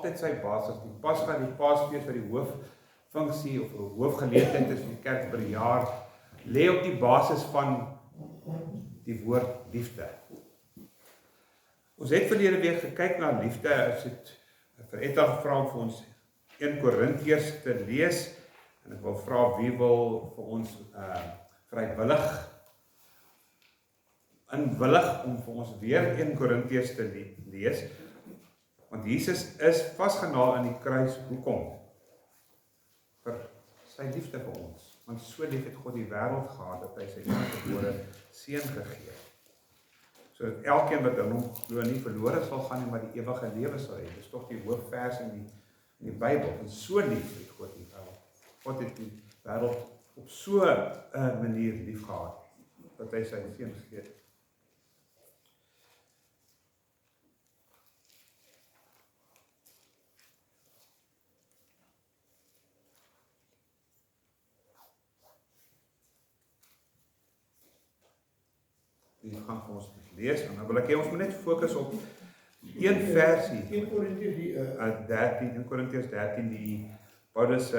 altyd sy basis. Die Pasga, die Paasfees wat die hooffunksie of hoofgeleentheid is vir die kerk per jaar, lê op die basis van die woord liefde. Ons het verlede week gekyk na liefde, as het vir Etta gevra om vir ons 1 Korintiërs te lees, en ek wil vra wie wil vir ons vrywillig inwillig om vir ons weer 1 Korintiërs te lees, want Jesus is vasgenaal aan die kruis. Hoekom? Vir sy liefde vir ons, want so lief het God die wêreld gehad, dat hy sy eniggebore seun gegee het, sodat elkeen wat in hom glo nie verlore sal gaan nie, maar die ewige lewe sal hê. Dis tog die hoofvers in die Bybel, en so lief het God die wêreld. God het die wêreld op so 'n manier lief gehad, dat hy sy seun gegee het. Die gaan vir ons lees, en dan wil ek hê ons moet net fokus op een versie, 1 Korintiërs 13, die Paulus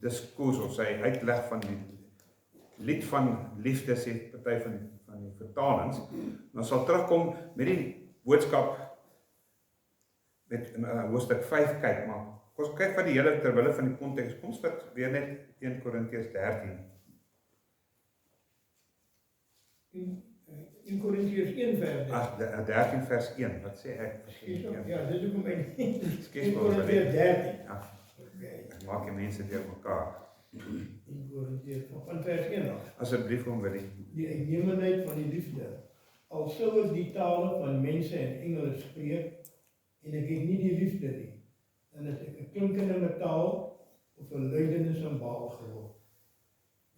diskurs of sy uitleg van die lied van liefde, sê party van die vertalings, dan sal terugkom met die boodskap met hoofstuk 5 kyk, maar ons kyk van die hele terwille van die konteks, kom ons vat weer net 1 Korintiërs 13. In Korintiërs 1 vers 13 vers 1, wat sê ek? Ja, dit is ook my Skes maar, Korintiërs 13. Ja, ek maak die mense deur mekaar. In Korintiërs van vers 1 af. Asseblief om Willie. Die uitnemendheid van die liefde. Al sou ek die tale van mense en engele spreek, en ek het nie die liefde nie, dan is ek 'n klinkende metaal of 'n luidende simbaal geword.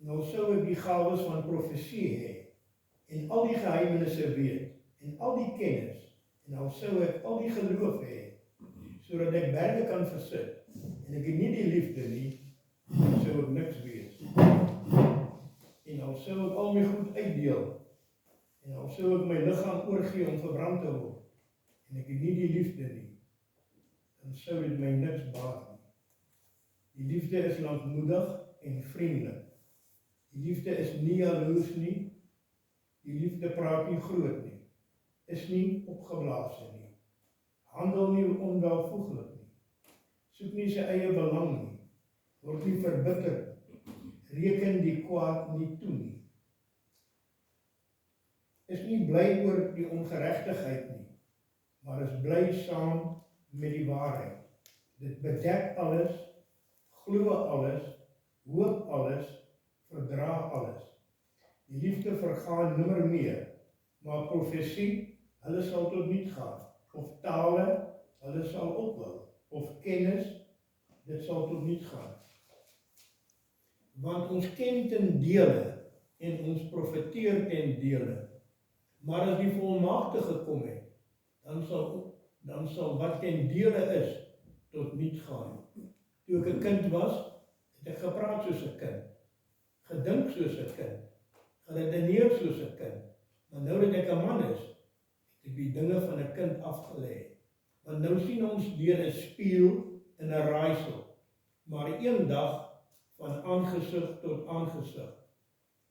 En al sou ek die gawes van profesie hê, en al die geheimenisse weet, en al die kennis, en al sou ek al die geloof hê, sodat ek berge kan versit, en ek het nie die liefde nie, dan sou ek niks wees. En al sou ek al my goed uitdeel, en al sou ek my liggaam oorgee om verbrand te word, en ek het nie die liefde nie, dan sou dit my niks baat nie. Die liefde is lankmoedig en vriendelik. Die liefde is nie jaloers nie. Die liefde praat nie groot nie, is nie opgeblaas nie, handel nie onwelvoeglik nie, soek nie sy eie belang nie, word nie verbitter, reken die kwaad nie toe nie, is nie bly oor die ongeregtigheid nie, maar is bly saam met die waarheid. Dit bedek alles, glo alles, hoop alles, verdra alles. Die liefde vergaan nimmer meer, maar profesie, hulle sal tot niet gaan, of tale, hulle sal ophou, of kennis, dit sal tot niet gaan. Want ons ken ten dele, en ons profeteer ten dele, maar as die volmaakte gekom het, dan sal wat ten dele is, tot niet gaan. Toe ek 'n kind was, het ek gepraat soos 'n kind, gedink soos 'n kind, geredeneer soos 'n kind, maar nou dat ek 'n man is, het ek die dinge van 'n kind afgelê. Want nou sien ons deur 'n spieël in 'n raaisel, maar eendag van aangesig tot aangesig.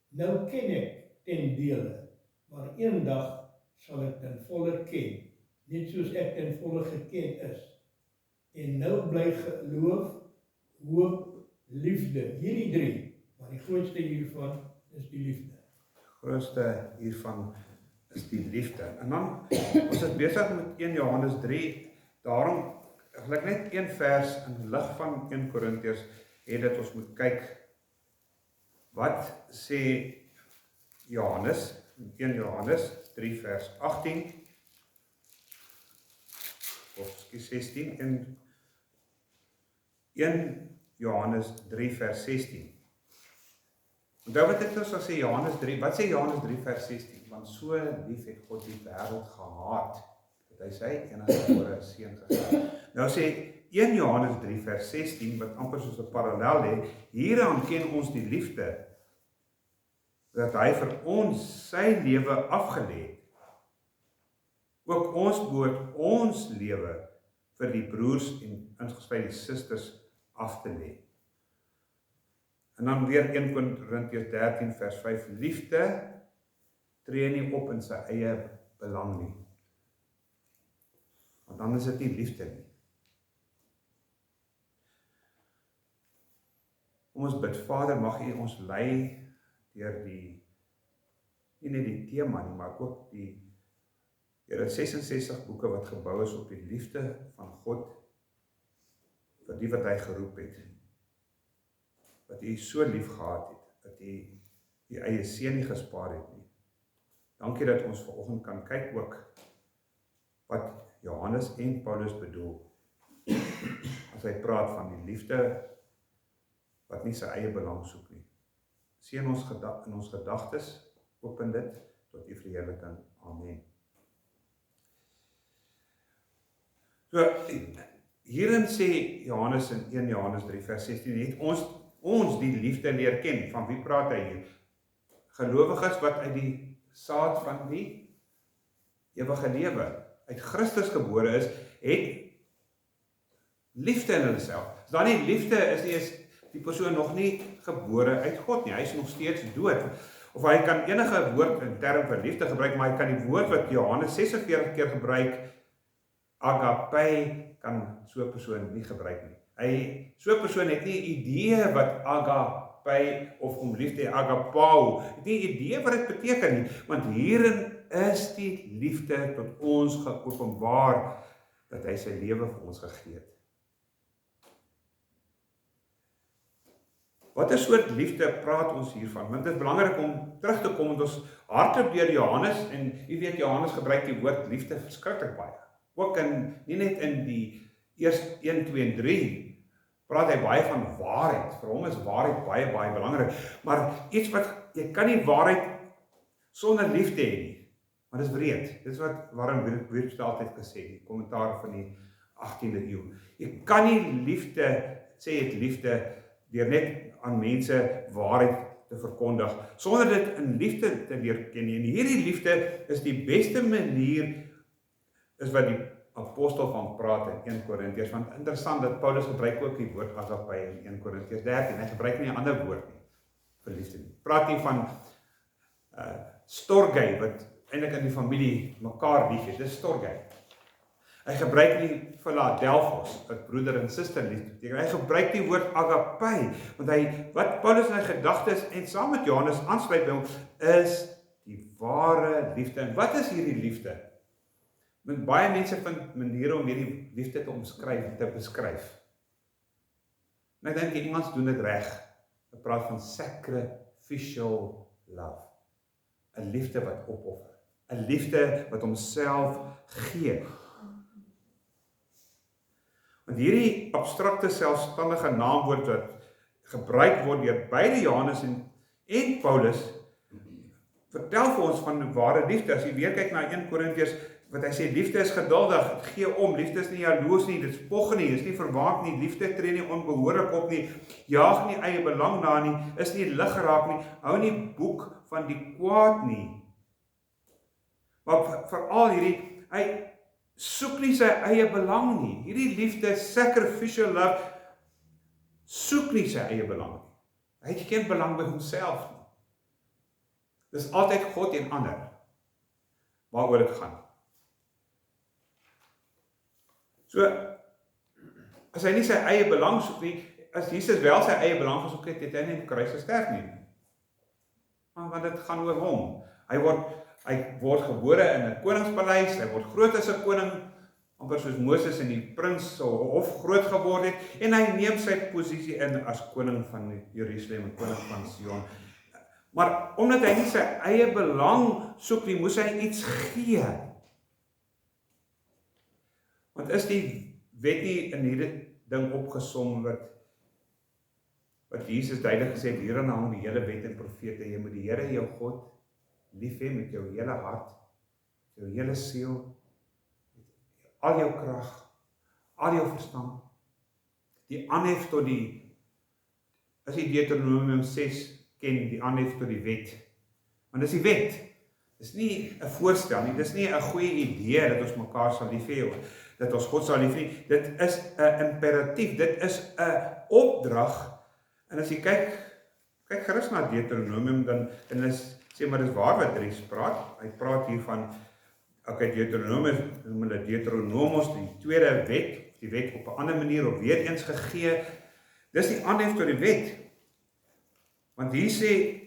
Nou ken ek ten dele, maar eendag sal ek ten volle ken, net soos ek ten volle geken is. En nou bly geloof, hoop, liefde, hierdie drie, maar die grootste hiervan is die liefde. Grootste hiervan is die liefde. En dan, ons is besig met 1 Johannes 3, daarom, ek net een vers in lig van 1 Korintiërs, het dat ons moet kyk, wat sê Johannes, 1 Johannes 3 vers 18, of 16, en 1 Johannes 3 vers 16. Onthou wat ek nou sal sê Johannes 3, wat sê Johannes 3 vers 16? Want so lief het God die wêreld gehaat, dat hy sy eniggebore seun gegee het. Nou sê 1 Johannes 3 vers 16, wat amper soos 'n parallel lê, hieraan ken ons die liefde, dat hy vir ons sy lewe afgelê het. Ook ons behoort ons lewe vir die broers en ingesluit die susters af te lê. En dan weer 1 Korintiërs 13 vers 5, liefde tree nie op in sy eie belang nie. Want dan is dit nie liefde nie. Kom ons bid, Vader, mag U ons lei deur nie net die tema nie, maar ook die 66 boeke wat gebou is op die liefde van God vir die wat hy geroep het. Wat U so lief gehad het, dat U U eie seun nie gespaar het nie. Dankie dat ons vanoggend kan kyk ook wat Johannes en Paulus bedoel as hy praat van die liefde wat nie sy eie belang soek nie. Seën ons in ons gedagtes, open dit tot U verheerliking. Amen. So, hierin sê Johannes in 1 Johannes 3 vers 16, het ons die liefde leer ken. Van wie praat hy hier? Gelowiges wat uit die saad van die ewige lewe, uit Christus gebore is, het liefde in hulself. As daar nie liefde is die persoon nog nie gebore uit God nie. Hy is nog steeds dood. Of hy kan enige woord in term van liefde gebruik, maar hy kan die woord wat Johannes 46 keer gebruik, agape, kan so 'n persoon nie gebruik nie. So 'n persoon het nie idee wat agape of om liefde, agapao, het nie idee wat dit beteken nie, want hierin is die liefde tot ons geopenbaar, dat hy sy lewe vir ons gegee het. Wat 'n soort liefde praat ons hiervan? Want dit is belangrik om terug te kom, want ons hardloop deur Johannes, en u weet Johannes gebruik die woord liefde verskriklik baie. Ook nie net in die eerste 1, 2 en 3, praat hy baie van waarheid. Vir hom is waarheid baie, baie belangrik. Maar iets wat, jy kan nie waarheid sonder liefde hê nie. Maar dis wreed. Dis wat Warren Wiersbe altyd gesê, die kommentaar van die 18de eeu. Jy kan nie liefde, sê het liefde, deur net aan mense waarheid te verkondig, sonder dit in liefde te leer ken. En hierdie liefde is die beste manier, is wat die apostel van praat in 1 Korintiërs, want interessant dat Paulus gebruik ook die woord agape in 1 Korintiërs 13, hy gebruik nie 'n ander woord nie, vir liefde nie. Praat nie van storge, wat eintlik in die familie mekaar lief het, dis storge. Hy gebruik nie Philadelphos, wat broeder en suster liefde beteken. Hy gebruik die woord agape, want wat Paulus in sy gedagtes en saam met Johannes aansluit by hom, is die ware liefde. En wat is hierdie liefde? Want baie mense vind maniere om hierdie liefde te beskryf. En ek dink die Engels doen dit reg. Hulle praat van sacrificial love. 'n liefde wat opoffer. 'n liefde wat homself gee. Want hierdie abstrakte selfstandige naamwoord wat gebruik word deur beide Johannes en Paulus, vertel vir ons van die ware liefde. As jy weer kyk na 1 Korintiërs, wat hy sê, liefde is geduldig, dit gee om, liefde is nie jaloers nie, dit spog nie, is nie verwaand nie, liefde tree nie onbehoorlik op nie, jaag nie eie belang na nie, is nie lig geraak nie, hou nie boek van die kwaad nie. Maar veral hierdie, hy soek nie sy eie belang nie. Hierdie liefde, sacrificial love, soek nie sy eie belang nie. Hy het geen belang by homself nie. Dis altyd God en ander waaroor dit gaan. So, as hy nie sy eie belang soek nie, as Jesus wel sy eie belang gesoek het, het hy nie in die kruis gesterf nie. Want dit gaan oor hom. Hy word gebore in 'n koningspaleis, hy word groot as 'n koning, amper soos Moses in die prins hof groot geword het, en hy neem sy posisie in as koning van Jerusalem en koning van Sion. Maar omdat hy nie sy eie belang soek nie, moes hy iets gee. Want is die wet nie in hierdie ding opgesom wat Jesus duidelik gesê het, hierin hang die hele wet en profete, jy moet die Here jou God lief hê met jou hele hart, jou hele siel, al jou krag, al jou verstand, die aanhef tot as jy Deuteronomium 6 ken, die aanhef tot die wet, want dis die wet, Dis nie 'n voorstel nie, dis nie 'n goeie idee dat ons mekaar sal lief hê, dat ons God sal lief hê. Dit is 'n imperatief, dit is 'n opdrag. En as jy kyk gerus na Deuteronomium, dan sê maar dis waar wat Dries praat. Hy praat hier van, Deuteronomium, noem hulle Deuteronomos, die tweede wet, die wet op 'n ander manier, of weer eens gegee. Dis die aanhef tot die wet. Want hier sê,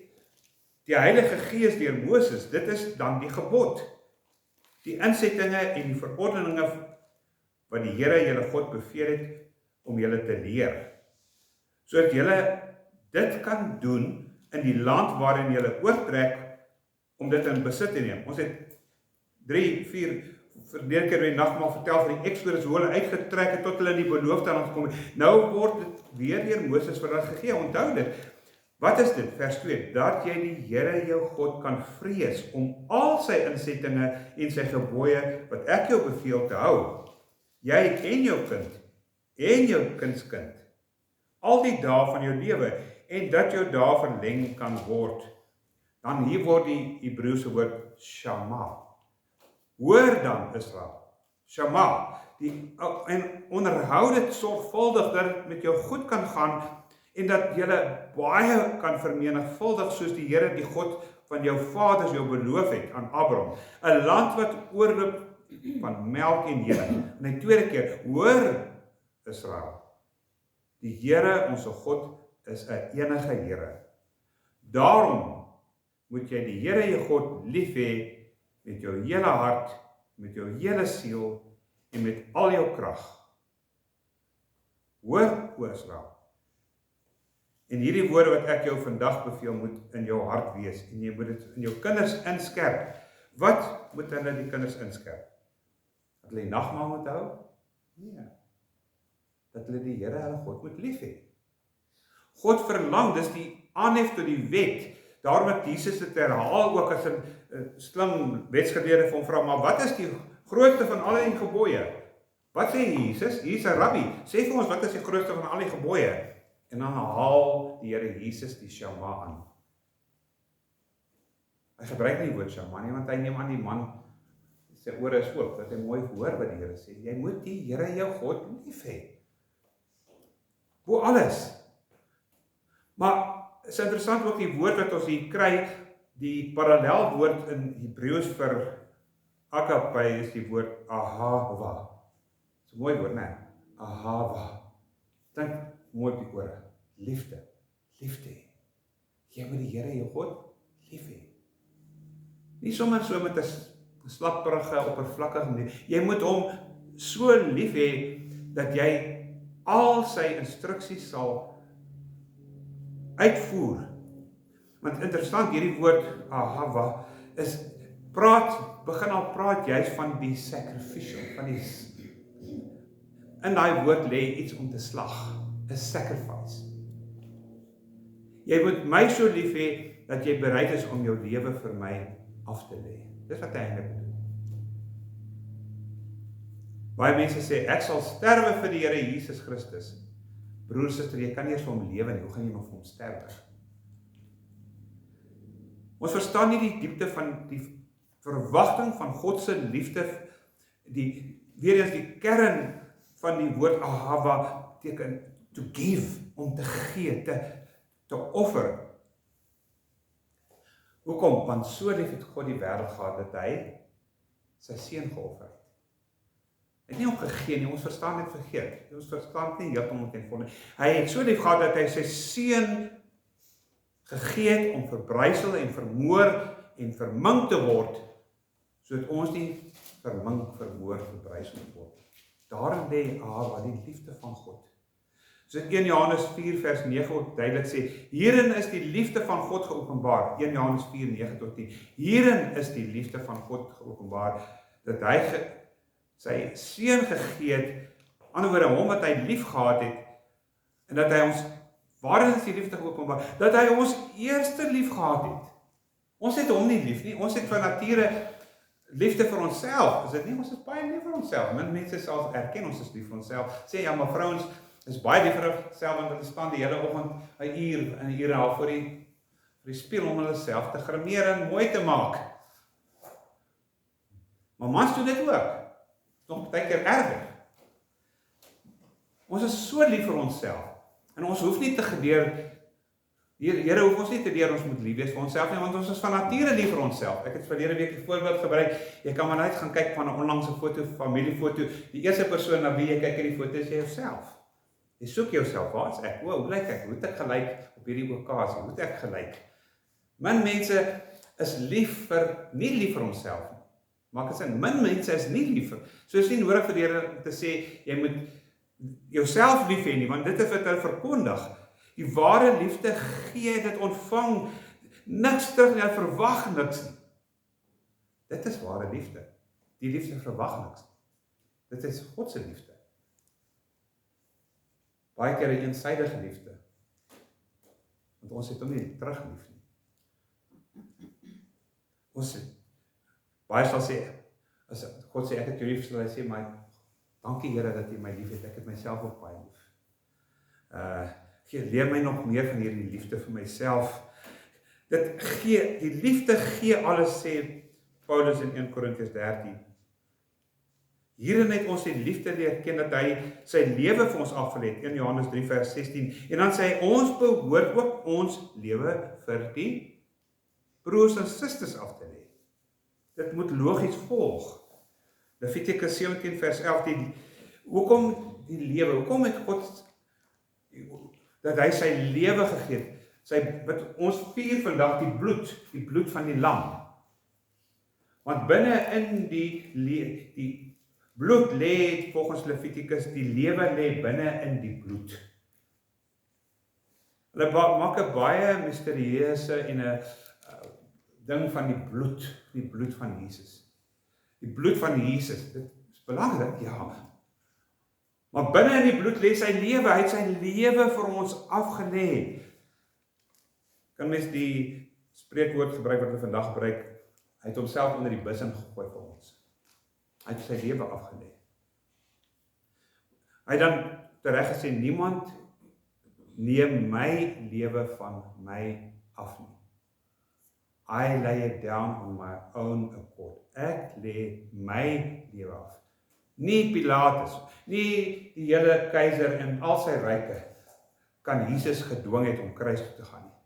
die Heilige Gees deur Moses, dit is dan die gebod, die insettinge en die verordeninge wat die Here julle God beveel het om julle te leer, sodat julle dit kan doen in die land waarin julle oortrek om dit in besit te neem. Ons het 3, 4 verlede keer by die nagmaal vertel van die Exodus, hoe hulle uitgetrek het tot hulle in die beloofde land gekom het. Nou word dit weer deur Moses vir hulle gegee. Onthou dit. Wat is dit? Vers 2, dat jy die Here jou God kan vrees om al sy insettinge en sy gebooie wat ek jou beveel te hou. Jy en jou kind en jou kindskind, al die dae van jou lewe, en dat jou dae verleng kan word. Dan hier word die Hebreëse woord Shama. Hoor dan Israel, Shama, en onderhou dit sorgvuldig dat dit met jou goed kan gaan en dat jy baie kan vermenigvuldig soos die Here die God van jou vaders jou beloof het aan Abraham, 'n land wat oorloop van melk en honing. En die tweede keer, hoor Israel, die Here ons God is 'n enige Here. Daarom moet jy die Here jou God lief hê met jou hele hart, met jou hele siel en met al jou krag. Hoor, o Israel. En hierdie woorde wat ek jou vandag beveel moet in jou hart wees en jy moet dit in jou kinders inskerp. Wat moet hulle die kinders inskerp? Dat hulle die nagmaal moet hou? Nee. Dat hulle die Here hulle God moet lief hê. God verlang, dis die aanhef tot die wet. Daarom het Jesus dit herhaal ook as 'n slim wetsgeleerde vir hom vra, maar wat is die grootste van al die gebooie? Wat sê Jesus? Hier's 'n rabbi. Sê vir ons, wat is die grootste van al die gebooie? En dan haal die Here Jesus die Shama aan. Hy gebruik nie die woord Shama nie, want hy neem aan die man, sy ore is oop, dat hy mooi hoor wat die Here sê. Jy moet die Here jou God lief hê. Bo alles. Maar is interessant ook die woord wat ons hier kry, die parallelwoord in Hebreëus vir agape is die woord ahava. Dis 'n mooi woord, né? Ahava. Dink mooi op die ore. Liefde. Liefde. Jy moet die Here jou God lief hê. Nie sommer so met 'n slapperige, oppervlakkige nie. Jy moet hom so lief hê dat jy al sy instruksies sal uitvoer. Want interessant, hierdie woord ahava begin al praat juist van die sacrificial, van die in daai woord lê iets om te slag, 'n sacrifice. Jy moet my so lief hê dat jy bereid is om jou lewe vir my af te lê. Dis wat hy eintlik bedoel. Baie mense sê ek sal sterwe vir die Here Jesus Christus. Broer, suster, jy kan nie eers vir hom lewe nie, hoe gaan jy nog vir hom sterwe? Ons verstaan nie die diepte van die verwagting van God se liefde, weer eens die kern van die woord ahava beteken to give, om te gee, te offer. Hoekom? Want so lief het God die wêreld gehad dat hy sy seun geoffer het. Hy het nie hom gegee nie, ons verstaan dit verkeerd. Ons verstaan nie heeltemal ten volle. Hy het so lief gehad dat hy sy seun gegee het om verbrysel en vermoor en vermink te word, sodat ons nie vermink, vermoor, verbrysel word. Daarin lê ahava, die liefde van God. So 1 Johannes 4 vers 9 ook duidelik sê, hierin is die liefde van God geopenbaar. 1 Johannes 4, 9 tot 10. Hierin is die liefde van God geopenbaar, dat hy sy seun gegee het, ander woorde, hom wat hy lief gehad het, en dat hy ons, waarin is die liefde geopenbaar? Dat hy ons eerste lief gehad het. Ons het hom nie lief nie, ons het van nature liefde vir onsself, is dit nie? Ons is baie lief vir onsself. Min mense sal erken ons is lief vir onsself. Sê ja, maar vrouens is baie lief vir onsself, want hulle staan die hele oggend 'n uur en 'n uur en 'n half voor die spieël om hulle self te grimeer en mooi te maak. Maar mans doen dit ook. Nog baie keer erger. Ons is so lief vir onsself. En ons hoef nie te gedeer, Here hoef ons nie te leer ons moet lief wees vir onsself nie, want ons is van nature lief vir onsself. Ek het verlede week 'n voorbeeld gebruik. Jy kan maar net gaan kyk van 'n onlangse foto, familiefoto. Die eerste persoon na wie jy kyk in die foto is jouself. Jy soek jouself, waar is ek? Hoe lyk ek? Hoe het ek gelyk op hierdie okasie? Hoe het ek gelyk? Min mense is nie lief vir onsself nie. Maak dit sin, min mense is nie lief vir. So is nie nodig vir die Here om te sê jy moet jouself lief hê nie, want dit is wat hy verkondig. Die ware liefde gee, dit ontvang, niks terug nie, hy verwag niks nie. Dit is ware liefde. Die liefde verwag niks. Dit is God se liefde. Baie keer 'n eensydige liefde. Want ons het hom nie terug lief nie. Ons baie sal sê, as God sê ek het jou lief, sal hy sê, maar dankie Here dat jy my lief het, ek het myself ook baie lief. Leer my nog meer van hierdie liefde vir myself. Die liefde gee alles, sê Paulus in 1 Korintiërs 13. Hierin het ons die liefde leer ken, dat hy sy lewe vir ons afgelê het, 1 Johannes 3 vers 16, en dan sê hy, ons behoort ook ons lewe vir die broers en susters af te lê. Dit moet logies volg. Levitikus 17 vers 11, hoekom die lewe, hoekom het God dat hy sy lewe gegee het, wat ons vier vandag die bloed van die lam. Want binne in die bloed lê, volgens Levitikus, die lewe lê binne in die bloed. Hulle maak 'n baie misterieuse en 'n ding van die bloed van Jesus. Die bloed van Jesus, dit is belangrik, ja. Maar binne in die bloed lê sy lewe, hy het sy lewe vir ons afgelê. Kan mens die spreekwoord gebruik wat hulle vandag gebruik, hy het homself onder die bussing gegooi vir ons. Hy het sy lewe afgelê. Hy het dan tereg gesê, niemand neem my lewe van my af nie. I lay it down on my own accord. Ek lê my lewe af. Nie Pilatus, nie die hele keiser en al sy ryke kan Jesus gedwing het om kruis toe te gaan nie.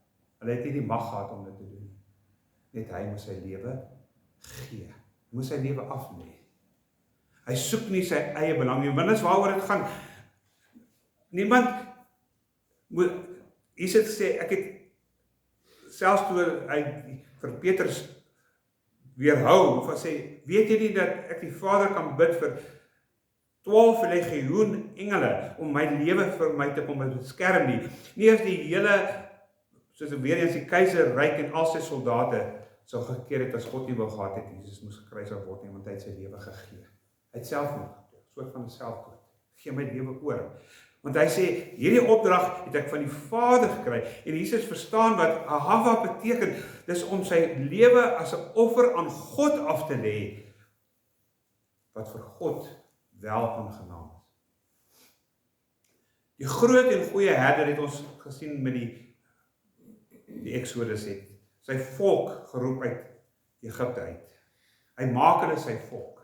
Hulle het nie die mag gehad om dit te doen. Net hy moes sy lewe gee. Hy moes sy lewe aflê. Hy soek nie sy eie belang nie, want dis waaroor dit gaan. Niemand moet, Jesus sê, ek het selfs toe hy vir Petrus weerhou, of hy sê, weet jy nie dat ek die Vader kan bid vir 12 legioen engele, om my lewe vir my te kom beskerm nie. Nie as die hele, soos weer eens die keizerryk en al sy soldate sou gekeer het as God nie wou gehad het, Jesus moes gekruisig word nie, want hy het sy lewe gegee. Hy het selfmoord gedoen, soort van 'n selfdood. Gee my lewe oor. Want hy sê, hierdie opdrag het ek van die Vader gekry, en Jesus verstaan wat ahava beteken, dis om sy lewe as 'n offer aan God af te lê, wat vir God wel aangenaam is. Die groot en goeie herder het ons gesien met die Exodus het, sy volk geroep uit Egipte uit. Hy maak hulle sy volk.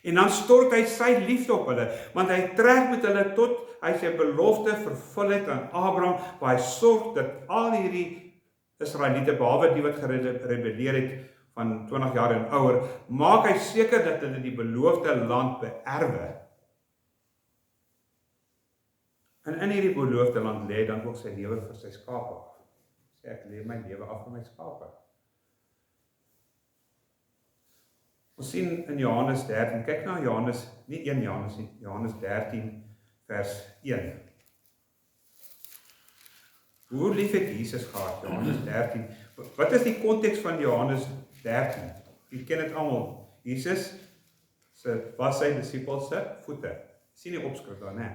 En dan stort hy sy liefde op hulle, want hy trek met hulle tot hy sy belofte vervul het aan Abraham, waar hy sorg dat al hierdie Israeliete, behalwe die wat gerebelleer het van 20 jaar en ouer, maak hy seker dat hulle die beloofde land beerwe. En in hierdie beloofde land lê dan ook sy lewe vir sy skape af. Sê ek lê my lewe af vir my skape. Ons sien in Johannes 13, kyk na Johannes, nie 1 Johannes nie, Johannes 13 vers 1. Hoe lief het Jesus gehad, Johannes 13? Wat is die konteks van Johannes 13? Jy ken dit almal. Jesus was sy disippels se voete. Sien die opskrif daar, né?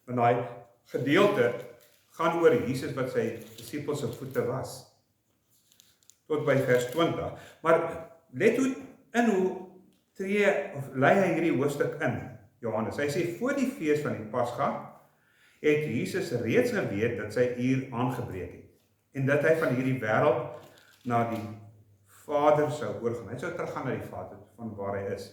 Want daai gedeelte gaan oor Jesus wat sy disippels se voete was. Tot by vers 20. Maar let hoe lei hy hierdie hoofstuk in, Johannes. Hy sê, voor die fees van die Pasga, het Jesus reeds geweet dat sy uur aangebreek het, en dat hy van hierdie wêreld na die Vader sou oorgaan. Hy sou teruggaan na die Vader, van waar hy is.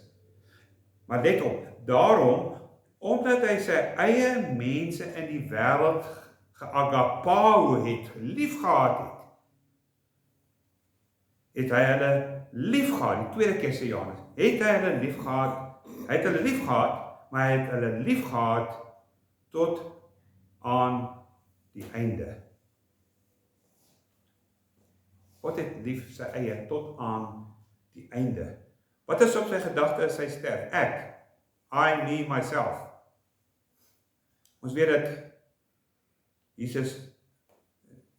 Maar let op, daarom, omdat hy sy eie mense in die wêreld geagapao het, liefgehad het hy hulle liefgehad, die tweede keer sê Johannes, het hy hulle liefgehad, maar hy het hulle liefgehad tot aan die einde. God het lief sy eie tot aan die einde. Wat is op sy gedagte as hy sterf? Ek, I, me, myself. Ons weet dat Jesus,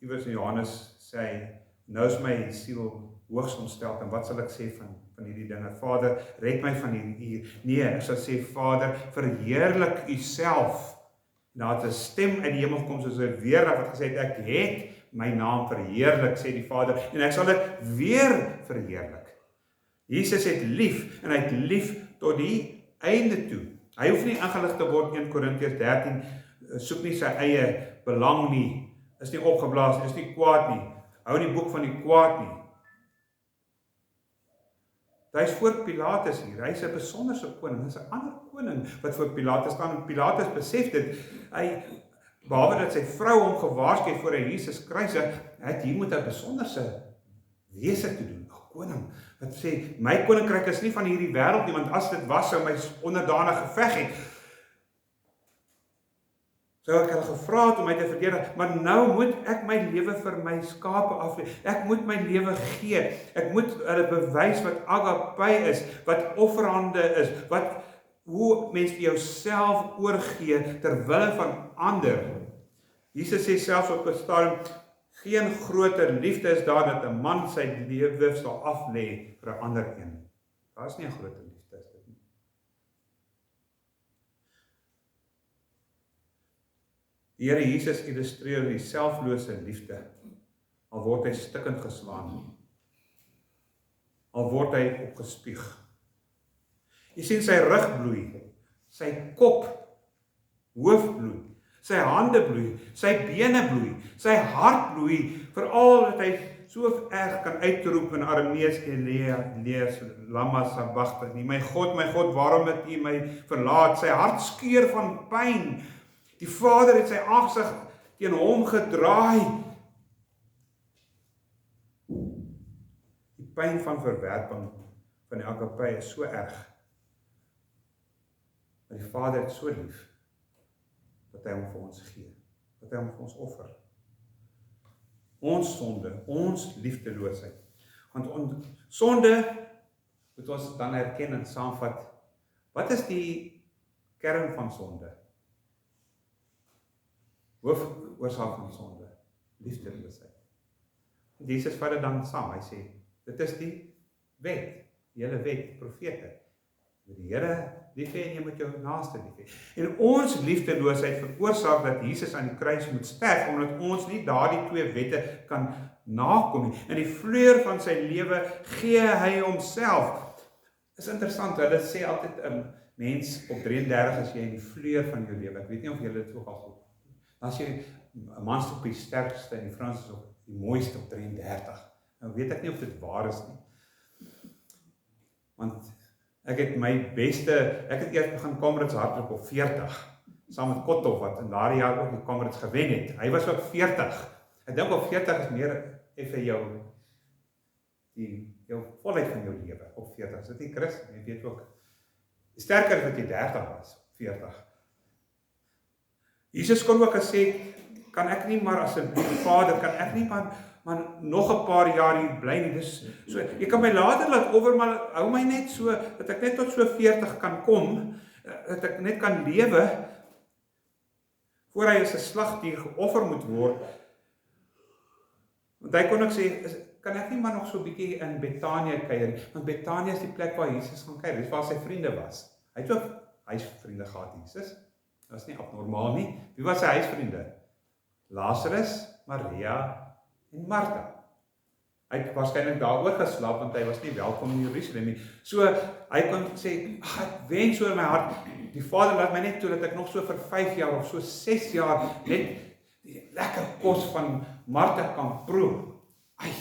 iewers in Johannes sê, nou is my siel hoogs ontstel, en wat sal ek sê van hierdie dinge? Vader, red my van hier. Nee, ek sal sê, Vader, verheerlik u self. En daar het 'n stem uit die hemel gekom soos 'n weerlig wat gesê het, ek het my naam verheerlik, sê die Vader, en ek sal dit weer verheerlik. Jesus het lief, en hy het lief tot die einde toe. Hy hoef nie ingelig te word, 1 Korintiërs 13, soek nie sy eie belang nie, is nie opgeblaas nie, is nie kwaad nie, hou nie boek van die kwaad nie. Hy is voor Pilatus hier, hy is 'n besonderse koning, hy is 'n ander koning wat voor Pilatus staan, en Pilatus besef dit, hy, behalwe dat sy vrou hom gewaarsku het voor hy Jesus kruisig, hy het hier met 'n besonderse wese te doen, 'n koning, wat sê, my koninkryk is nie van hierdie wêreld nie, want as dit was, sou my onderdane geveg het, sou ek hulle gevra het om my te verdedig, maar nou moet ek my lewe vir my skape aflê, ek moet my lewe gee, ek moet hulle bewys wat agape is, wat offerhande is, hoe mens vir jouself oorgee terwille van ander. Jesus sê selfs op 'n stadium, geen groter liefde is daar dat 'n man sy lewe sal aflê vir 'n ander een. Daar is nie 'n groter liefde as dit nie. Die Here Jesus illustreer die selflose liefde, al word hy stikkend geslaan, al word hy opgespieg. Jy sien sy rug bloei, sy kop, hoof bloei, sy hande bloei, sy bene bloei, sy hart bloei, veral dat hy so erg kan uitroep in Aramees, Eleas, lama sabachthani, my God, waarom het U my verlaat? Sy hart skeur van pyn. Die Vader het sy aangesig teen hom gedraai. Die pyn van verwerping van die agape is so erg. Maar die Vader het so lief, dat hy hom vir ons gee, dat hy hom vir ons offer. Ons sonde, ons liefdeloosheid. Want sonde moet ons dan herken en saamvat. Wat is die kern van sonde? Hoofoorsaak van sonde, liefdeloosheid. Jesus vat dit dan saam, hy sê, dit is die wet, die hele wet, profete. Met die Here lief hê en jy moet jou naaste lief hê. En ons liefdeloosheid veroorsaak dat Jesus aan die kruis moet sterf, omdat ons nie daardie twee wette kan nakom nie. In die vleur van sy lewe gee hy homself. Is interessant, hulle sê altyd 'n mens op 33 as jy in die vleur van jou lewe. Ek weet nie of julle dit ook al goed. As jy 'n man op die sterkste en die Frans is op die mooiste op 33. Nou weet ek nie of dit waar is nie. Want ek het eers begin Comrades hardloop op 40, saam met Kottoff, wat in daardie jaar ook die Comrades gewen het. Hy was op 40. Ek dink op 40 is meer effe jou volheid van jou lewe, op 40. Is dit nie Chris? Jy weet ook. Sterker as wat jy 30 was, op 40. Jesus kon ook gesê, kan ek nie maar asseblief, Vader, kan ek nie maar nog 'n paar jaar hier bly nie. Dis so, jy kan my later laat offer, maar hou my net so, dat ek net tot so 40 kan kom, dat ek net kan lewe, voor hy as 'n slagdier geoffer moet word. Want hy kon ook sê, kan ek nie maar nog so 'n bietjie in Betanië kuier, want Betanië is die plek waar Jesus gaan kuier, dis waar sy vriende was. Hy het ook huisvriende gehad, Jesus. Dat is nie abnormaal nie. Wie was sy huisvriende? Lazarus, Maria en Martha. Hy het waarskynlik daar oorgeslaap, want hy was nie welkom in Jerusalem nie. So, hy kon sê, ek wens so in my hart, die Vader laat my net toe, dat ek nog so vir 5 jaar of so 6 jaar, net die lekker kos van Martha kan proe. Ai!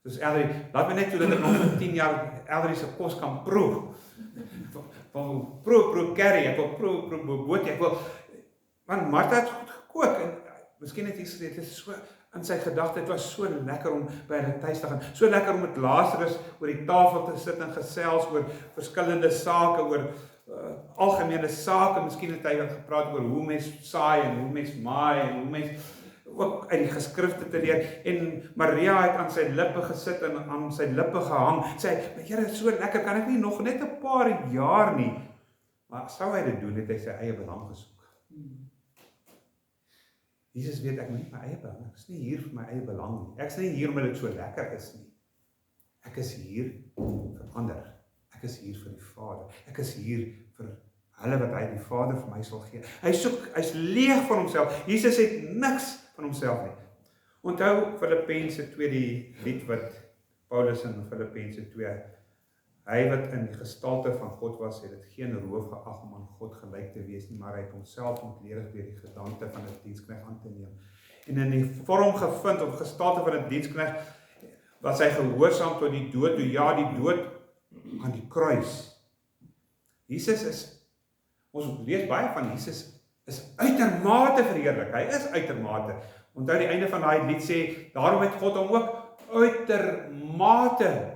Soos Ellery, laat my net toe, dat ek nog vir 10 jaar Ellery se kos kan proe. pro curry, ek wil pro bootjie, ek wil, want Martha het goed gekook, en miskien het hy gesê, dit is so, in sy gedagte, het was so lekker om by hulle tuis te gaan, so lekker om met Lazarus oor die tafel te sit en gesels oor verskillende sake, oor algemene sake, miskien het hy gepraat oor hoe mens saai en hoe mens maai en hoe mens ook uit die geskrifte te leer, en Maria het aan sy lippe gesit en aan sy lippe gehang, sê, Here, dit is so lekker, kan ek nie nog net 'n paar jaar nie, maar sou hy dit doen, het hy sy eie belang gesoek. Jesus weet, ek moet nie my eie belang, ek is nie hier vir my eie belang nie, ek is nie hier omdat dit so lekker is nie, ek is hier vir ander, ek is hier vir die Vader, ek is hier vir hulle wat hy die Vader vir my sal gee. Hy soek, hy's leeg van homself. Jesus het niks van homself nie. Onthou Filippense 2, die lied wat Paulus in Filippense 2, hy wat in die gestalte van God was, het dit geen roof geag om aan God gelyk te wees nie, maar hy het homself ontledig deur die gedagte van 'n diensknegt aan te neem. En in die vorm gevind op gestalte van 'n diensknegt, was hy gehoorsaam tot die dood, ja, die dood aan die kruis. Jesus is, ons lees baie van Jesus, is uitermate verheerlik, hy is uitermate. Onthou die einde van daai lied sê, daarom het God hom ook uitermate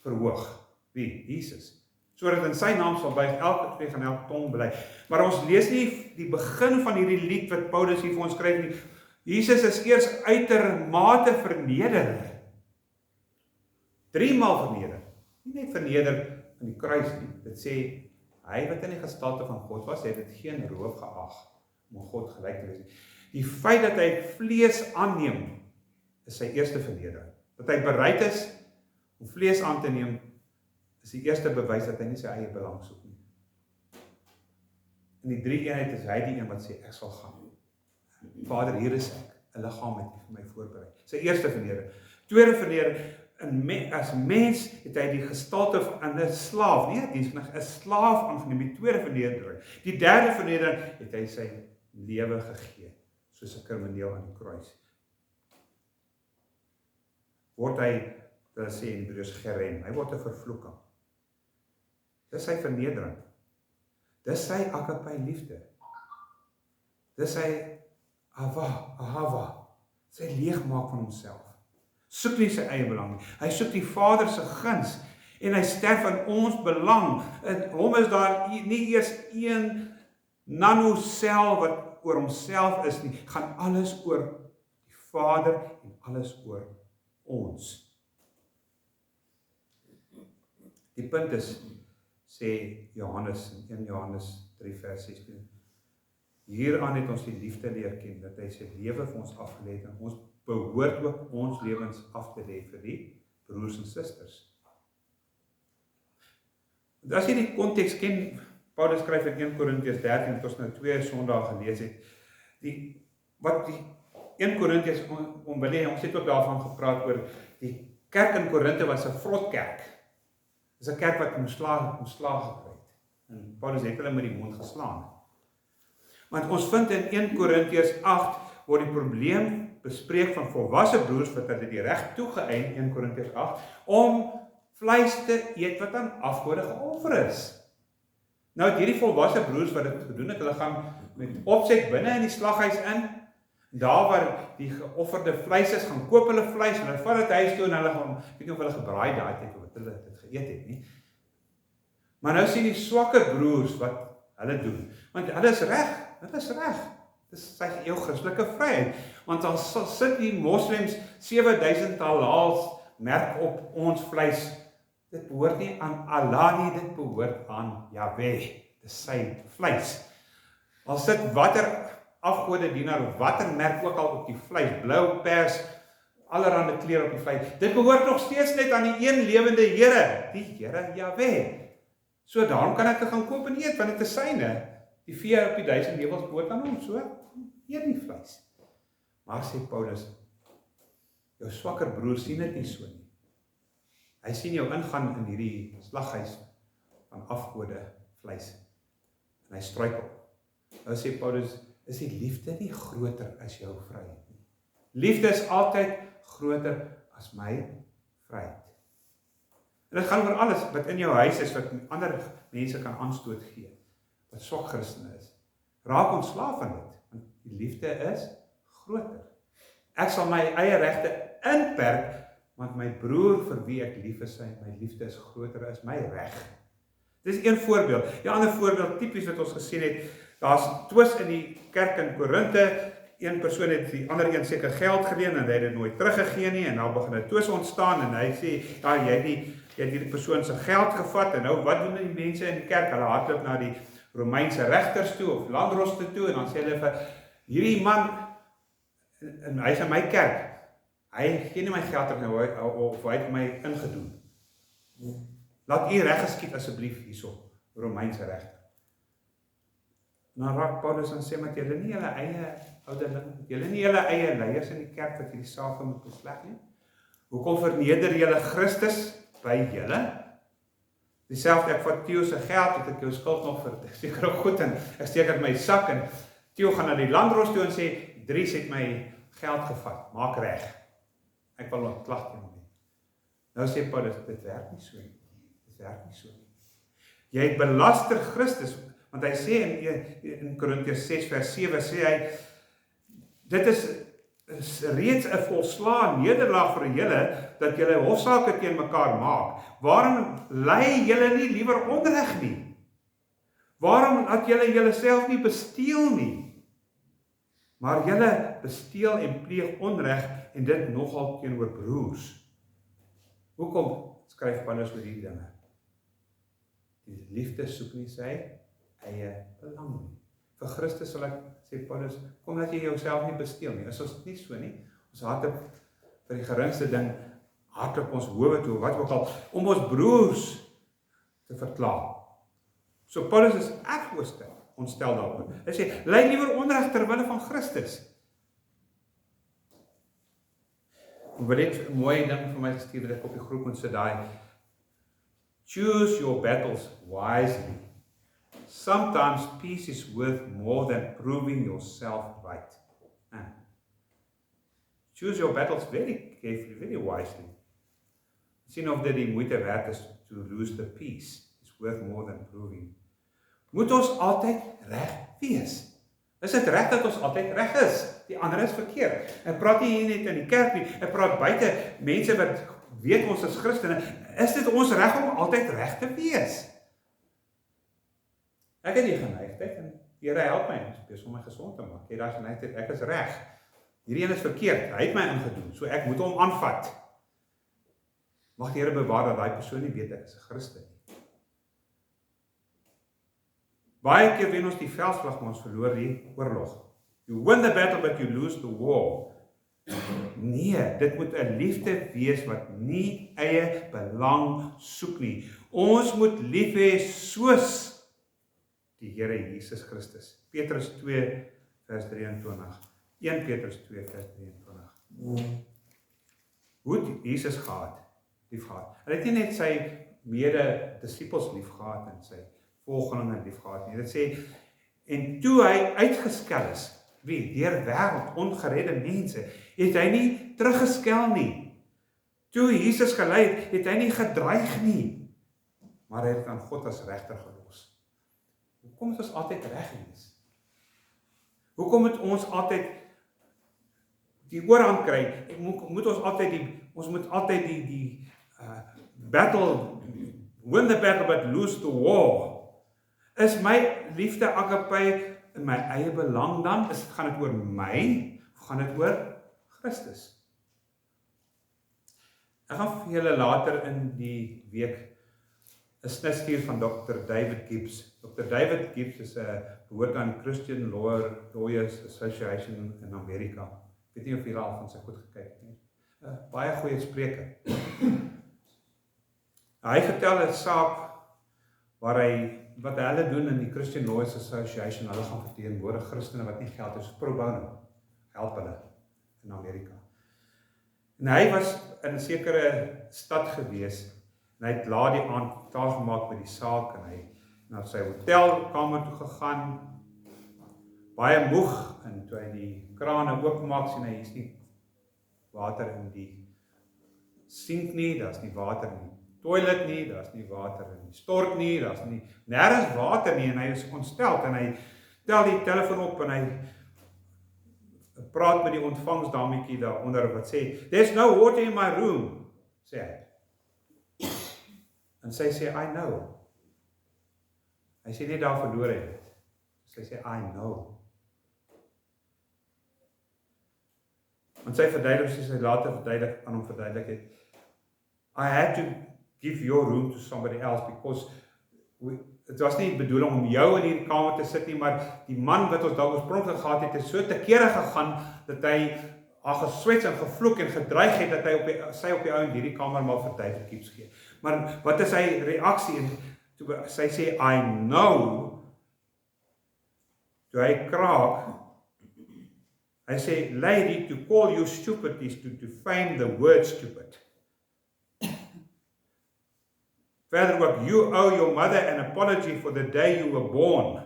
verhoog. Wie? Jesus. Sodat in sy naam sal buig elke knie en elke tong bely. Maar ons lees nie die begin van hierdie lied wat Paulus hier vir ons skryf nie. Jesus is eers uitermate verneder. 3 maal verneder. Nie net verneder in die kruis nie. Dit sê, hy wat in die gestalte van God was, het dit geen roof geag om God gelyk te wees nie. Die feit dat hy vlees aanneem, is sy eerste vernedering. Dat hy bereid is om vlees aan te neem, is die eerste bewys dat hy nie sy eie belang soek nie. In die 3 eenheid is hy die een wat sê, ek sal gaan. Vader, hier is ek, 'n liggaam het U vir my voorberei. Sy eerste vernedering. Tweede vernedering, as mens het hy die gestalte van 'n slaaf, nie 'n diensknegt, 'n slaaf aangeneem, die tweede vernedering. Die derde vernedering het hy sy lewe gegee, soos 'n krimineel aan die kruis. Word hy, hulle sê in Hebreërs gerem, hy word 'n vervloeking. Dis sy vernedering. Dis sy agape liefde. Dis sy ahava, sy leegmaak van homself. Soek nie sy eie belang nie. Hy soek die Vader se guns en hy sterf in ons belang. In hom is daar nie eers een nanosel wat oor homself is nie. Gaan alles oor die Vader en alles oor ons. Die punt is, sê Johannes in 1 Johannes 3 vers 16. Hieraan het ons die liefde leer ken, dat hy sy lewe vir ons afgelê het en ons behoort ook ons lewens af te lê vir die broers en susters. As jy die konteks ken, Paulus skryf in 1 Korintiërs 13, wat ons nou 2 Sondae gelees het, wat die 1 Korintiërs omwille, ons het ook daarvan gepraat oor, die kerk in Korinthe was 'n vrot kerk. Dis 'n kerk wat ontslaag gekry het. En Paulus het hulle met die mond geslaan. Want ons vind in 1 Korintiërs 8 word die probleem bespreek van volwasse broers wat hulle die reg toegeëien 1 Korintiërs 8 om vleis te eet wat aan afgode geoffer is. Nou het hierdie volwasse broers wat dit gedoen het, hulle gaan met opset binne in die slaghuis in. Daar waar die geofferde vleis is, gaan koop hulle vleis en hulle vat dit huis toe en hulle gaan, ek weet nie of hulle gebraai daai tyd of wat hulle dit geëet het nie. Maar nou sien die swakker broers wat hulle doen, want hulle is reg. Dis jou Christelike vryheid, want dan sit die moslems 7000 halals merk op ons vleis. Dit behoort nie aan Allah nie, dit behoort aan Yahweh. Dis sy vleis. Al sit watter afgode dienaar, watter merk ook al op die vleis, blou, pers, allerhande kleure op die vleis. Dit behoort nog steeds net aan die een lewende Here, die Here Yahweh. So daarom kan ek dit gaan koop en eet, want dit is syne. Die vee op die 1000 lewels behoort aan hom, so eet die vleis. Maar sê Paulus, jou swakker broer sien dit nie so nie. Hy sien jou ingaan in hierdie slaghuis van afgode vleis. En hy struikel. Nou sê Paulus, is die liefde nie groter as jou vryheid nie. Liefde is altyd groter as my vryheid. En dit gaan oor alles wat in jou huis is, wat ander mense kan aanstoot gee, wat swak Christene is. Raak ontslaaf van dit, want die liefde is groter. Ek sal my eie regte inperk, want my broer vir wie ek lief is, my liefde is groter as my reg. Dis een voorbeeld. Die ander voorbeeld, tipies wat ons gesien het, daar's twis in die kerk in Korinthe, een persoon het die ander een seker geld geleen en hy het dit nooit teruggegee nie, en nou begin 'n twis ontstaan, en hy sê, ja, jy het hierdie persoon se geld gevat, en nou, wat doen die mense in die kerk? Hulle hardloop na die Romeinse regters toe, of landdroste toe, en dan sê hulle vir, hierdie man, en hy is in my kerk, hy gee nie my geld terug, of hy het my ingedoen. Laat u reg geskied asseblief hierso, Romeinse regter. Dan raak Paulus en sê, met julle nie julle eie ouderling, julle nie julle eie leiers in die kerk wat hierdie sake moet besleg nie. Hoekom verneder julle Christus by julle? Dieselfde, ek vat Theo se geld, het ek jou skuld nog vir sekere goed, en ek steek dit in my sak, en Theo gaan na die landdros toe en sê, Dries het my geld gevat, maak reg. Ek wil 'n klag teen hom hê. Nou sê Paulus, dit werk nie so nie. Dit werk nie so nie. Jy het belaster Christus, want hy sê in Korintiërs 6 vers 7 sê hy, dit is reeds 'n volslae nederlaag vir julle, dat julle hofsaake teen mekaar maak. Waarom lei julle nie liewer onreg nie? Waarom laat julle julleself nie besteel nie? Maar julle besteel en pleeg onreg, en dit nogal teenoor broers. Hoekom skryf Paulus oor hierdie dinge? Die liefde soek nie sy eie belang nie. Vir Christus sal ek, sê Paulus, kom dat jy jouself nie besteel nie. Is ons nie so nie? Ons hardloop vir die geringste ding, hardloop ons howe toe, wat ook al, om ons broers te verkla. So Paulus is erg ontstel daaroor. Hy sê, lei liewer onreg ter wille van Christus. En wil net 'n mooi ding vir my gestuur wat ek op die groep moet sit daai. Choose your battles wisely. Sometimes peace is worth more than proving yourself right. Choose your battles very carefully, very wisely. Sien of dit die moeite werd is to lose the peace. It's worth more than proving. Moet ons altyd reg wees? Is dit reg dat ons altyd reg is? Die ander is verkeerd. Ek praat nie hier net in die kerk nie, ek praat buite, mense wat weet ons is Christene, is dit ons reg om altyd reg te wees? Ek het die geneigtheid, en die Here help my, ek is om my gesond te maak, daai geneigtheid, ek is reg. Hierdie een is verkeerd, hy het my ingedoen, so ek moet hom aanvat. Mag die Here bewaar dat daai persoon nie weet ek is 'n Christen nie. Baie keer wen ons die veldslag, maar ons verloor die oorlog. You win the battle, but you lose the war. Nee, dit moet 'n liefde wees wat nie eie belang soek nie. Ons moet lief hê soos die Here Jesus Christus. Petrus 2 vers 23. 1 Petrus 2 vers 23. Hoe het Jesus lief gehad? Hy het nie net sy mede-disippels lief gehad en sy volgelinge lief gehad nie. Dit sê, en toe hy uitgeskel is, wie? Deur wêreld, ongeredde mense, het hy nie teruggeskel nie. Toe Jesus gelei het hy nie gedreig nie, maar hy het aan God as regter gelos. Hoekom moet ons altyd reg wees? Hoekom moet ons altyd die oorhand kry? Moet ons moet altyd die battle, win the battle but lose the war. Is my liefde agape in my eie belang dan? Gaan dit oor my? Of gaan dit oor Christus? Ek gaan vir julle later in die week 'n snit stuur van Dr. David Gibbs. Dr. David Gibbs is 'n behoort aan die Christian Lawyers Association in Amerika. Ek weet nie of julle al van sy goed gekyk het nie. Baie goeie spreker. Hy vertel 'n saak waar wat hulle doen in die Christian Lawyers Association, hulle gaan verteenwoordig Christene wat nie geld is, pro bono, help hulle in Amerika. En hy was in 'n sekere stad gewees, en hy het laat die aand klaar gemaak met die saak, en hy na sy hotelkamer toe gegaan, baie moeg, en toe hy die krane oopmaak, sien hy is nie water in die sink nie, daar's nie water in die toilet nie, daar's nie water in die stort nie, daar's nie nêrens water nie en hy is ontstel en hy tel die telefoon op en hy praat met die ontvangsdametjie daaronder wat sê, "There's no water in my room," sê hy. En sy sê, "I know." Hy sê nie daar verloor hy dit. Sy sê, "I know." En sy verduidelik, soos hy later verduidelik aan hom verduidelik het, "I had to give your room to somebody else because dit was nie die bedoeling om jou in hierdie kamer te sit nie, maar die man wat ons daar oorspronklik gehad het, is so te kere gegaan dat hy haar geswets en gevloek en gedreig het dat hy sy op die ou in hierdie kamer maar vir David Gibbs gee. Maar wat is sy reaksie? En toe sy sê, "I know," toe hy kraak, hy sê, "Lady, to call you stupid is to defame the word stupid." Verder ook, "You owe your mother an apology for the day you were born."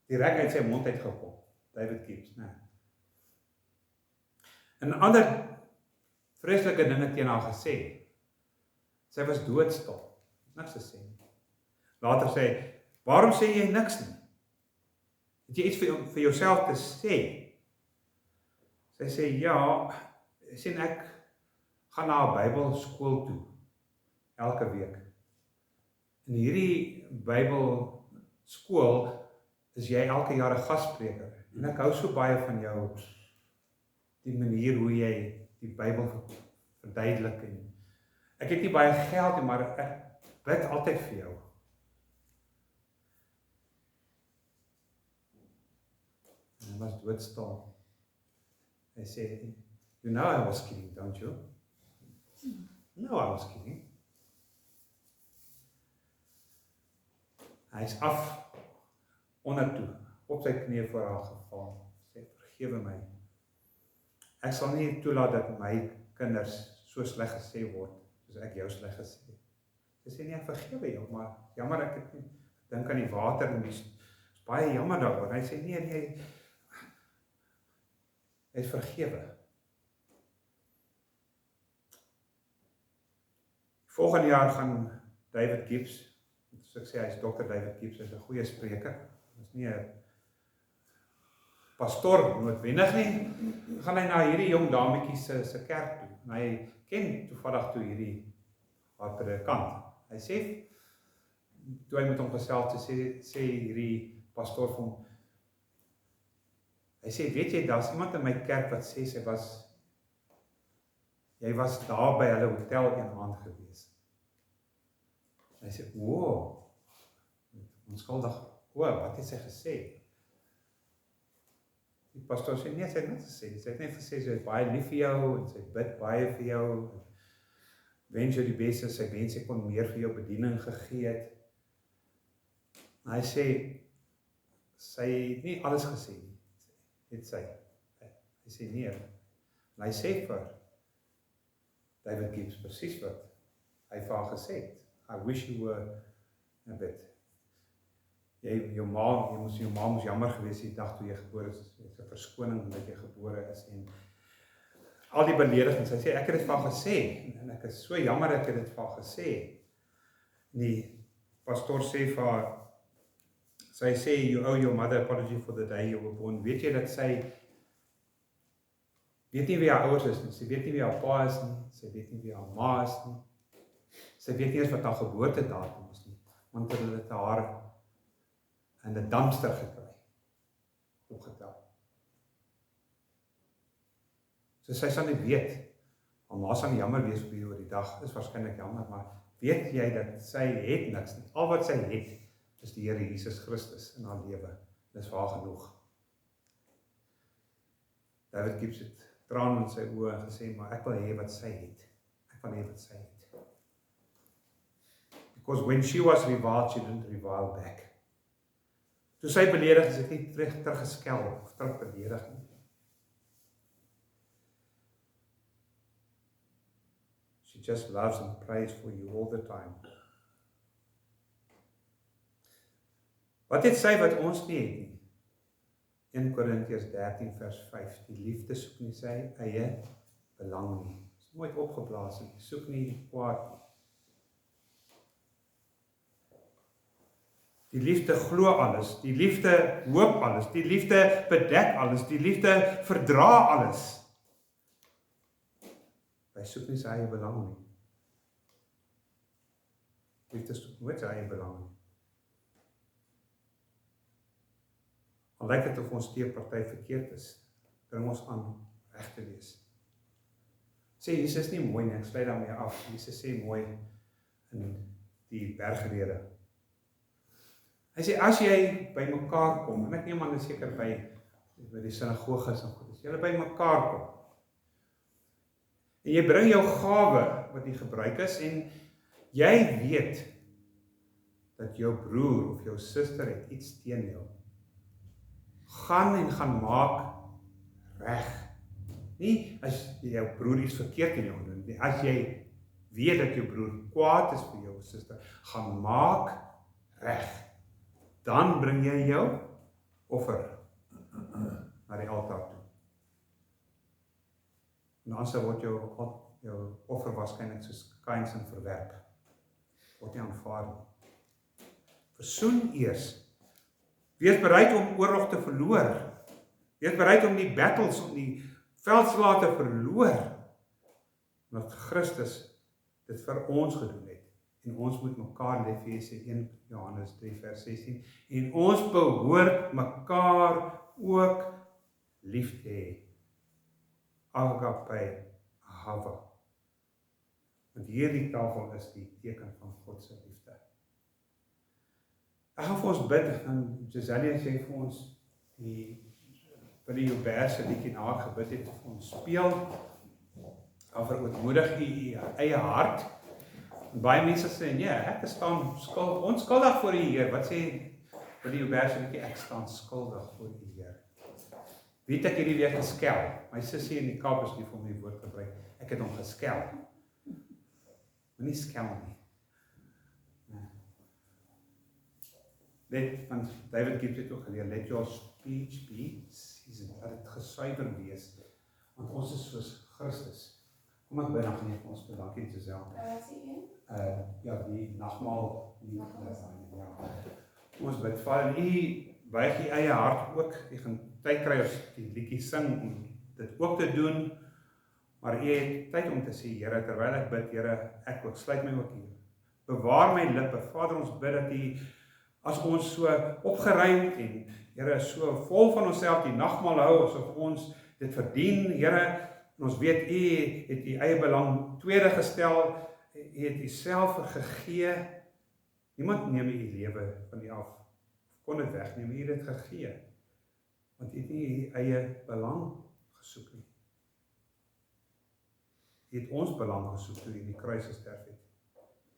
Direk uit sy mond uitgekom, David Gibbs, né? En ander vreeslike dinge teen haar gesê. Sy was doodstil, niks te sê nie. Later sê hy, "Waarom sê jy niks nie? Het jy iets vir jouself te sê?" Sy sê, "Ja, sien ek gaan na 'n Bybelskool toe, elke week. In hierdie Bybelskool is jy elke jaar 'n gasspreker. En ek hou so baie van jou, die manier hoe jy die Bybel verduidelik. En ek het nie baie geld nie, maar ek bid altyd vir jou." En hy was doodstil. Hy sê, "You know I was kidding, don't you?" "No, I was kidding." Hy is af ondertoe, op sy knieë voor haar geval, sê, "Vergewe my. Ek sal nie toelaat dat my kinders so sleg gesê word, soos ek jou sleg gesê het." Sy sê, "Nee, ek vergewe jou, maar jammer ek het nie dink aan die water en dis baie jammer daaroor." Hy sê, nee, hy is vergewe. Volgende jaar gaan David Gibbs, soos ek sê, hy is Dr. David Gibbs, hy is 'n goeie spreker. Hy is nie 'n pastoor noodwendig nie. Gaan hy na hierdie jong dametjie se kerk toe. En hy ken toevallig toe hierdie haar predikant. Hy sê, toe hy met hom gesels, sê hierdie pastoor vir hom, hy sê, "Weet jy, daar's iemand in my kerk wat sê jy was daar by hulle hotel een aand gewees." Hy sê, "Wow, onskuldig, wat het sy gesê?" Die pastoor sê, "Nee, sy het niks gesê. Sy het net gesê, sy is baie lief vir jou, en sy bid baie vir jou, en wens jou die beste, sy wens sy kon meer vir jou bediening gegee het." En hy sê, sy het nie alles gesê nie, het sy. Hy sê, "Nee." En hy sê vir David Gibbs presies wat hy vir haar gesê het. "I wish you were a bit. Jou ma moes jammer gewees die dag toe jy gebore is. Dit is 'n verskoning dat jy gebore is." En al die beledigings, hy sê, "Ek het dit vir haar gesê, en ek is so jammer dat ek dit vir haar gesê." En die pastoor sê vir haar, sy sê, "You owe your mother apology for the day you were born." Weet jy dat sy weet nie wie haar ouers is nie, sy weet nie wie haar pa is nie, sy weet nie wie haar ma is nie, sy weet nie eens wat haar geboortedatum is nie, want hulle het haar in 'n dumpster gekry, opgetel. So sy sal nie weet, haar ma sal nie jammer wees vir jou oor die dag, is waarskynlik jammer, maar weet jy dat sy het niks nie, al wat sy het, is die Here Jesus Christus in haar lewe, dis vir haar genoeg. David Gibbs het traan in sy oë en gesê, "Maar ek wil hê wat sy het, ek wil hê wat sy het." Because when she was reviled, she didn't revile back. Toe sy beledig is, het nie teruggeskel of terugbeledig nie. She just loves and prays for you all the time. Wat het sy wat ons nie het nie? 1 Korintiërs 13 vers 5. Die liefde soek nie sy eie belang nie. Is nooit opgeblaas nie. Soek nie die kwaad nie. Die liefde glo alles, die liefde hoop alles, die liefde bedek alles, die liefde verdra alles. Hy soek nie sy eie belang nie. Liefde soek nooit sy eie belang nie. Al lyk dit of ons teeparty verkeerd is, bring ons aan reg te wees. Sê Jesus nie mooi nie, ek sluit daarmee af. Jesus sê mooi in die bergrede. Hy sê as jy by mekaar kom, en ek neem aan seker by die sinagoges en goed, as jy by mekaar kom, en jy bring jou gawe wat jy gebruik is, en jy weet dat jou broer of jou suster het iets teen jou, gaan maak reg. Nie as jou broer iets verkeerd in jou doen nie, as jy weet dat jou broer kwaad is vir jou suster, gaan maak reg. Dan bring jy jou offer na die altaar toe. En dan word jou offer waarskynlik soos Kain se verwerp. Word nie aanvaar nie. Versoen eers. Wees bereid om oorlog te verloor. Wees bereid om die battles, om die veldslae te verloor. Omdat Christus dit vir ons gedoen het. En ons moet mekaar lief hê, sê 1 Johannes 3 vers 16. En ons behoort mekaar ook lief te hê. Agape, ahava. Want hierdie tafel is die teken van God se liefde. Ek gaan vir ons bid, en Giselle sê vir ons die Billy Joubert se liedjie na haar gebid het vir ons speel. Dan verootmoedig u eie hart. En baie mense sê, nee, ek staan onskuldig voor die Heer. Wat sê Billy Joubert se liedjie? Ek staan skuldig voor die Heer. Wie het ek hierdie week geskel? My sussie in die Kaap is lief om die woord gebruik. Ek het hom geskel. Moenie skel nie. Let, want David Gibbs het ook geleer, let your speech be seasoned, dat het gesuiwer wees, want ons is soos Christus. Kom ek bid, dan gaan ek vir ons bedankie te self. Wat sê jy? Ja, die nagmaal, ja. Ons bid, Vader, u buig u eie hart ook, u gaan tyd kry as die liedjie sing, om dit ook te doen, maar u het tyd om te sê, Here, terwyl ek bid, Here, ek ook, sluit my ook hier. Bewaar my lippe, Vader, ons bid dat u, as ons so opgeruimd en, Here, so vol van onsself die nagmaal hou, asof ons dit verdien, Here, en ons weet, u het u eie belang tweede gestel, u het u self gegee, niemand neem u lewe van u af, kon dit wegneem, u het dit gegee, want u het nie u eie belang gesoek nie. U het ons belang gesoek toe u in die kruis gesterf het.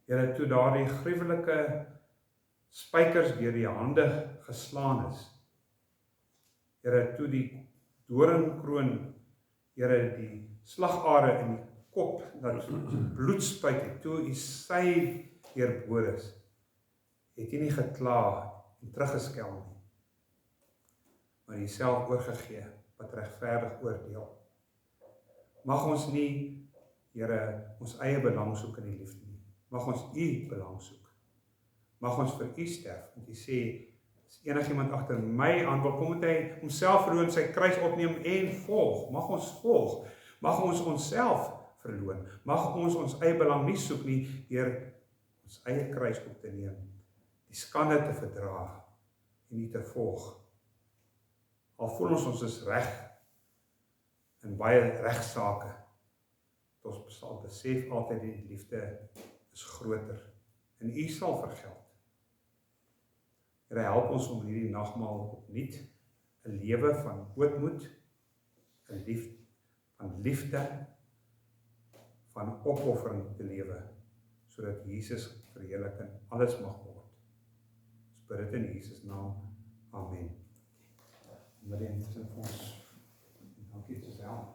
Here, toe daar die gruwelike spykers deur die hande geslaan is. Here, toe die doringkroon, Here, die slagare in die kop, dat bloed spuit het, toe u sy deurboor is, het u nie gekla en teruggeskel nie, maar u self oorgegee, wat regverdig oordeel. Mag ons nie, Here, ons eie belang soek in die liefde nie, mag ons u belang soek. Mag ons vir u sterf, want u sê, as enigiemand agter my aan wil kom, moet hy homself verloon, sy kruis opneem en volg. Mag ons volg, mag ons onsself verloon, mag ons ons eie belang nie soek nie, deur ons eie kruis op te neem, die skande te verdra en u te volg. Al voel ons is reg in baie regsaake, ons sal besef altyd die liefde is groter en u sal vergeld. Here, help ons om hierdie nagmaal opnuut 'n lewe van ootmoed, 'n liefde, van opoffering te lewe, sodat Jesus verheerlik en alles mag word. Ons bid dit in Jesus naam. Amen. Dankie te self.